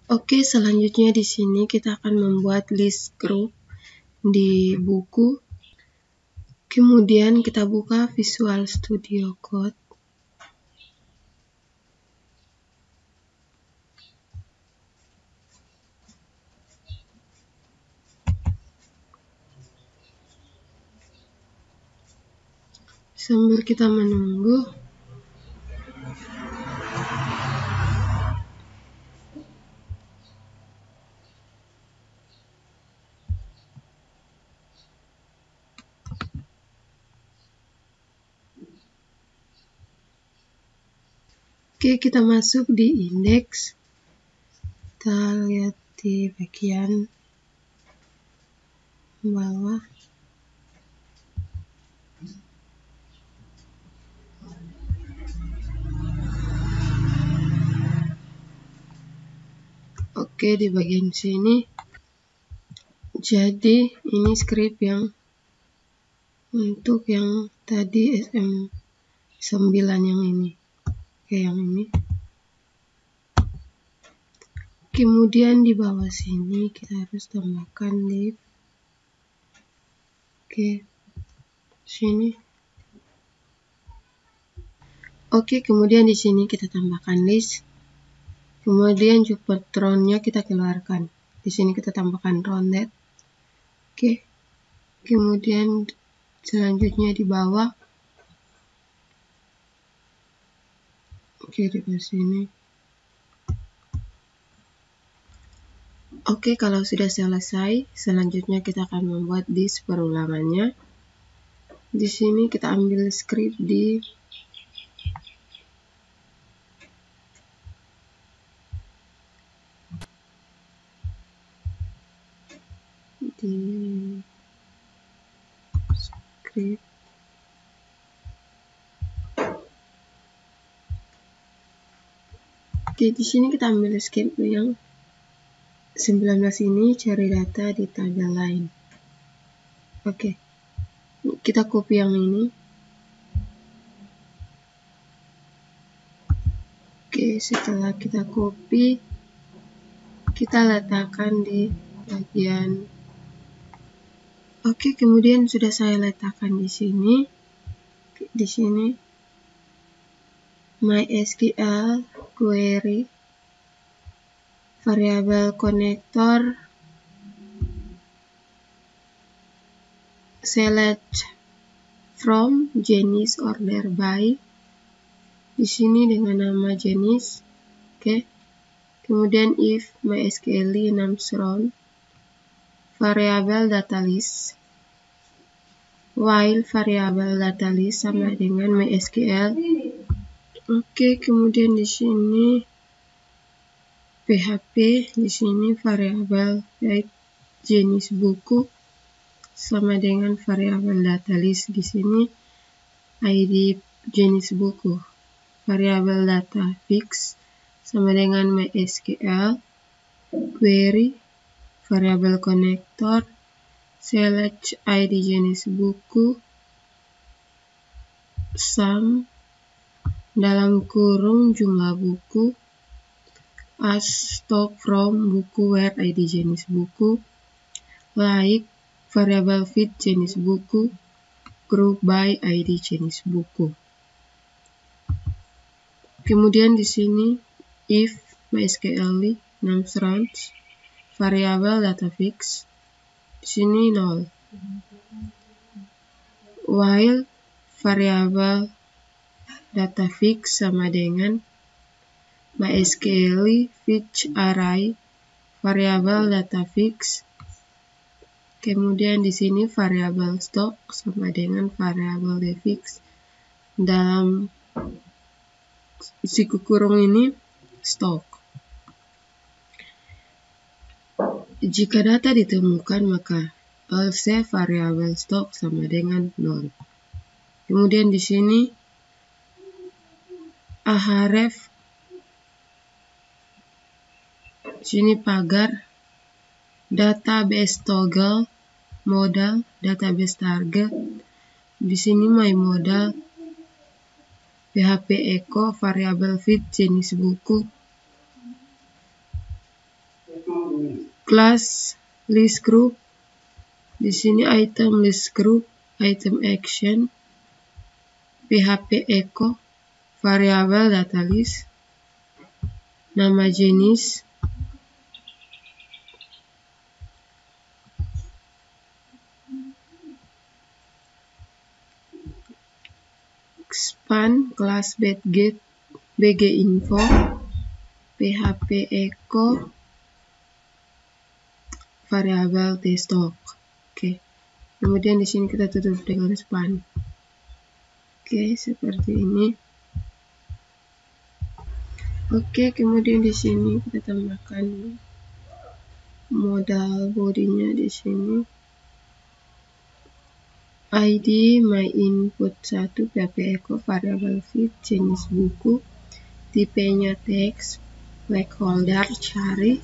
Oke, selanjutnya di sini kita akan membuat list grup di buku. Kemudian kita buka Visual Studio Code. Sambil kita menunggu, oke, kita masuk di indeks. Kita lihat di bagian bawah. Oke, di bagian sini. Jadi ini script yang untuk yang tadi SM9 yang ini. Oke, yang ini. Kemudian di bawah sini kita harus tambahkan div. Oke, sini. Oke, kemudian di sini kita tambahkan list. Kemudian Jupyter-nya kita keluarkan. Di sini kita tambahkan rounded. Oke. Kemudian selanjutnya di bawah. Oke, di bawah sini. Oke, kalau sudah selesai, selanjutnya kita akan membuat disk perulangannya. Di sini kita ambil script di script. Oke, di sini kita ambil script yang 19 ini, cari data di tabel lain. Oke, kita copy yang ini. Oke, setelah kita copy, kita letakkan di bagian. Oke, kemudian sudah saya letakkan di sini. Di sini MySQL query variabel connector select from jenis order by. Di sini dengan nama jenis. Oke. Kemudian if MySQL names round variabel data list, while variabel data list sama dengan MySQL. Oke, kemudian di sini PHP, di sini variabel yaitu jenis buku sama dengan variabel data list. Di sini ID jenis buku, variabel data fix sama dengan MySQL query variabel connector select ID jenis buku sum dalam kurung jumlah buku as stock from buku where ID jenis buku like variabel fit jenis buku group by ID jenis buku. Kemudian di sini if MySQL names rounds variabel data fix, di sini 0, while variabel data fix sama dengan MySQL fetch array variabel data fix. Kemudian di sini variabel stock sama dengan variabel defix. Dalam siku kurung ini stock. Jika data ditemukan maka else variabel stock sama dengan 0. Kemudian di sini ahref, sini pagar, database toggle, modal, database target. Di sini my modal, PHP echo, variabel fit jenis buku. Class list group. Di sini item list group, item action, PHP echo, variabel data list, nama jenis, span, kelas BG info, PHP echo, variabel tstock. Oke. Kemudian di sini kita tutup dengan span. Oke, seperti ini. Oke, kemudian di sini kita tambahkan modal bodinya di sini. ID my input 1 PHP echo variabel feed jenis buku, tipenya teks, placeholder cari.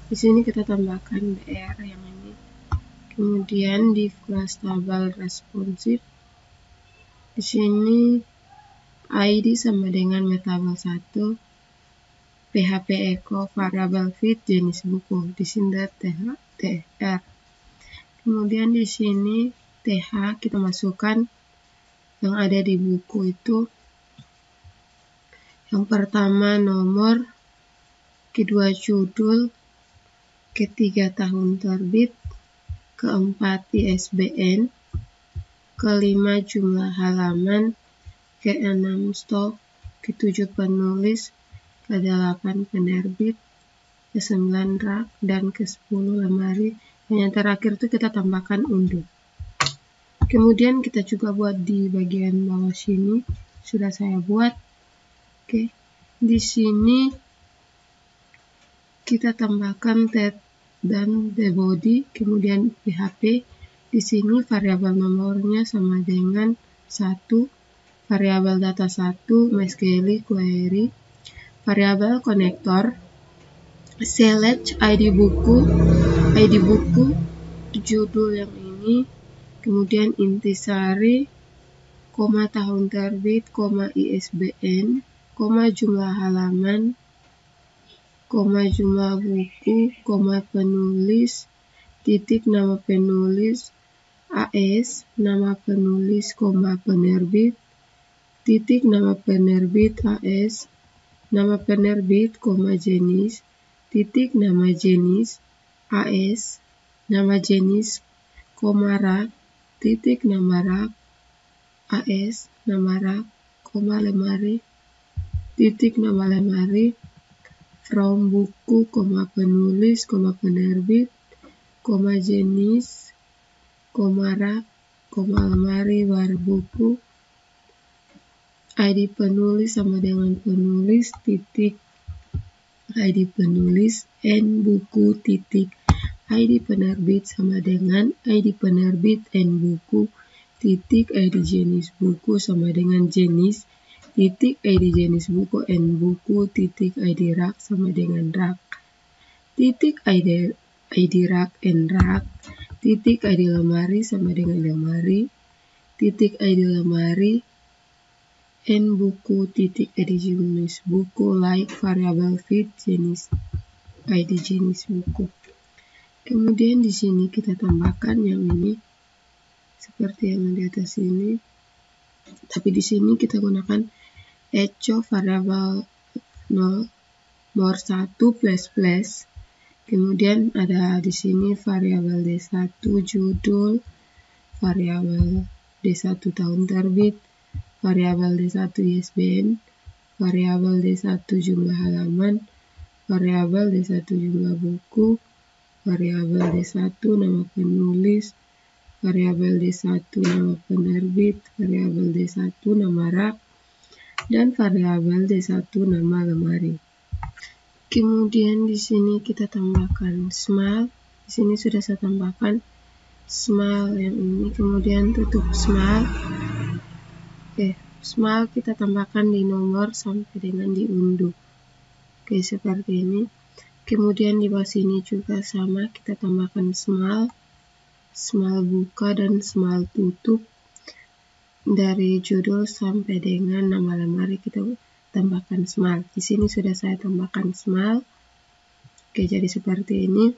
Di sini kita tambahkan BR yang ini. Kemudian di kelas tabel responsif. Di sini ID sama dengan metabel 1, PHP echo variabel feed jenis buku. Di sini TR. Kemudian di sini TH kita masukkan yang ada di buku itu. Yang pertama nomor, kedua judul, ketiga tahun terbit, keempat ISBN, kelima jumlah halaman, keenam stok, ketujuh penulis, kedelapan penerbit, kesembilan rak, dan ke-10 lemari. Dan yang terakhir itu kita tambahkan unduh. Kemudian kita juga buat di bagian bawah sini, sudah saya buat. Oke, di sini kita tambahkan tab dan the body, kemudian PHP. Di sini variabel nomornya sama dengan 1, variabel data 1, MySQL query, variabel konektor, select ID buku, judul yang ini, kemudian intisari, koma tahun terbit, koma ISBN, koma jumlah halaman, koma jumlah buku, koma penulis, titik nama penulis, AS, nama penulis, koma penerbit, titik nama penerbit AS, nama penerbit, koma jenis, titik nama jenis, AS, nama jenis, koma rak, titik nama rak, AS, nama rak, koma lemari, titik nama lemari, from buku, koma penulis, koma penerbit, koma jenis, koma rak, koma lemari, var buku, ID penulis sama dengan penulis, titik ID penulis, N buku, titik ID penerbit sama dengan ID penerbit, N buku, titik ID jenis buku sama dengan jenis, titik ID jenis buku, N buku, titik ID rak sama dengan rak, titik ID rak, N rak, titik ID lemari sama dengan lemari, titik ID lemari, N buku, titik ID jenis buku, like variabel feed jenis ID jenis buku. Kemudian di sini kita tambahkan yang ini seperti yang di atas ini. Tapi di sini kita gunakan echo variabel nomor 1 plus. Kemudian ada di sini variabel D1 judul, variabel D1 tahun terbit, variabel D1 ISBN, variabel D1 jumlah halaman, variabel D1 jumlah buku, variabel D1 nama penulis, variabel D1 nama penerbit, variabel D1 nama rak, dan variabel D1 nama lemari. Kemudian di sini kita tambahkan smile. Di sini sudah saya tambahkan smile yang ini, kemudian tutup smile. Oke, smile kita tambahkan di nomor sampai dengan diunduh. Oke, seperti ini. Kemudian di bawah sini juga sama, kita tambahkan smile buka dan smile tutup. Dari judul sampai dengan nama lemari kita tambahkan smile. Di sini sudah saya tambahkan smile. Oke, jadi seperti ini.